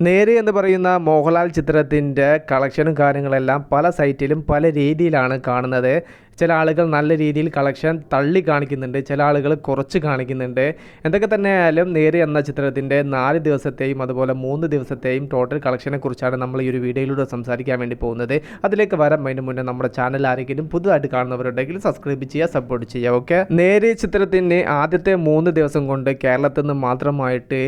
നേര് എന്ന് പറയുന്ന മോഹൻലാൽ ചിത്രത്തിൻ്റെ കളക്ഷനും കാര്യങ്ങളെല്ലാം പല സൈറ്റിലും പല രീതിയിലാണ് കാണുന്നത്. ചില ആളുകൾ നല്ല രീതിയിൽ കളക്ഷൻ തള്ളി കാണിക്കുന്നുണ്ട്, ചില ആളുകൾ കുറച്ച് കാണിക്കുന്നുണ്ട്. എന്തൊക്കെ തന്നെ ആയാലും നേര് എന്ന ചിത്രത്തിൻ്റെ 4 ദിവസത്തെയും അതുപോലെ 3 ദിവസത്തെയും ടോട്ടൽ കളക്ഷനെ കുറിച്ചാണ് നമ്മൾ ഈ ഒരു വീഡിയോയിലൂടെ സംസാരിക്കാൻ വേണ്ടി പോകുന്നത്. അതിലേക്ക് വരാൻ അതിന് മുന്നേ നമ്മുടെ ചാനൽ ആരെങ്കിലും പുതുതായിട്ട് കാണുന്നവരുണ്ടെങ്കിൽ സബ്സ്ക്രൈബ് ചെയ്യുക, സപ്പോർട്ട് ചെയ്യുക. ഓക്കെ, നേര് ചിത്രത്തിന് ആദ്യത്തെ 3 ദിവസം കൊണ്ട് കേരളത്തിൽ നിന്ന് മാത്രമായിട്ട്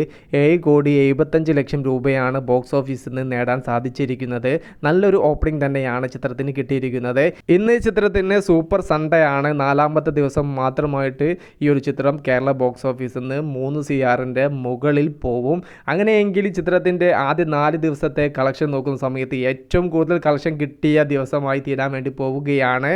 7,75,00,000 രൂപയാണ് ബോക്സ് ഓഫീസിൽ നിന്ന് നേടാൻ സാധിച്ചിരിക്കുന്നത്. നല്ലൊരു ഓപ്പണിംഗ് തന്നെയാണ് ചിത്രത്തിന് കിട്ടിയിരിക്കുന്നത്. ഇന്ന് ചിത്രത്തിന് സൂപ്പർ സൺഡേ ആണ്. 4ാമത്തെ ദിവസം മാത്രമായിട്ട് ഈ ഒരു ചിത്രം കേരള ബോക്സ് ഓഫീസിൽ നിന്ന് 3 CRൻ്റെ മുകളിൽ പോവും. അങ്ങനെയെങ്കിൽ ചിത്രത്തിൻ്റെ ആദ്യ 4 ദിവസത്തെ കളക്ഷൻ നോക്കുന്ന സമയത്ത് ഏറ്റവും കൂടുതൽ കളക്ഷൻ കിട്ടിയ ദിവസമായി തീരാൻ വേണ്ടി പോവുകയാണ്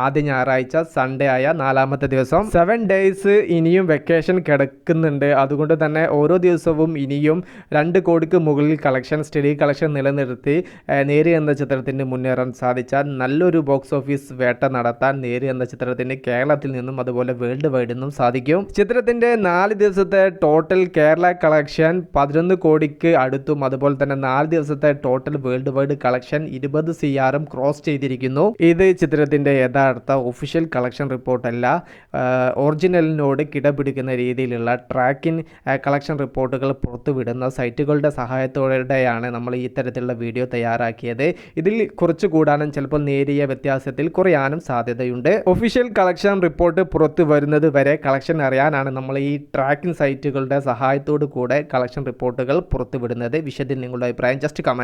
ആദ്യ ഞായറാഴ്ച സൺഡേ ആയ 4ാമത്തെ ദിവസം. 7 ഡേയ്സ് ഇനിയും വെക്കേഷൻ കിടക്കുന്നുണ്ട്. അതുകൊണ്ട് തന്നെ ഓരോ ദിവസവും ഇനിയും 2 കോടിക്ക് മുകളിൽ കളക്ഷൻ, സ്റ്റഡി കളക്ഷൻ നിലനിർത്തി നേര് എന്ന ചിത്രത്തിന് മുന്നേറാൻ സാധിച്ചാൽ നല്ലൊരു ബോക്സ് ഓഫീസ് വേട്ട നടത്താൻ നേര് എന്ന ചിത്രത്തിന് കേരളത്തിൽ നിന്നും അതുപോലെ വേൾഡ് വൈഡ് നിന്നും സാധിക്കും. ചിത്രത്തിന്റെ 4 ദിവസത്തെ ടോട്ടൽ കേരള കളക്ഷൻ 11 കോടിക്ക് അടുത്തും അതുപോലെ തന്നെ 4 ദിവസത്തെ total world wide collection 20 CR cross ചെയ്തിരിക്കുന്നു. ഇത് ചിത്രത്തിന്റെ യഥാർത്ഥ ഒഫീഷ്യൽ കളക്ഷൻ റിപ്പോർട്ടല്ല, ഒറിജിനലിനോട് കിടപിടിക്കുന്ന രീതിയിലുള്ള ട്രാക്കിംഗ് കളക്ഷൻ റിപ്പോർട്ടുകൾ പുറത്തുവിടുന്ന സൈറ്റുകളുടെ സഹായത്തോടെയാണ് നമ്മൾ ഈ തരത്തിലുള്ള വീഡിയോ തയ്യാറാക്കിയത്. ഇതിൽ കുറച്ച് കൂടാനും ചിലപ്പോൾ നേരിയ വ്യത്യാസത്തിൽ കുറയാനും സാധ്യതയുണ്ട്. ഒഫീഷ്യൽ കളക്ഷൻ റിപ്പോർട്ട് പുറത്തു വരുന്നത് വരെ കളക്ഷൻ അറിയാനാണ് നമ്മൾ ഈ ട്രാക്കിംഗ് സൈറ്റുകളുടെ സഹായത്തോടു കൂടെ കളക്ഷൻ റിപ്പോർട്ടുകൾ പുറത്തുവിടുന്നത്. വിഷയത്തിൽ നിങ്ങളുടെ അഭിപ്രായം ജസ്റ്റ് കമന്റ്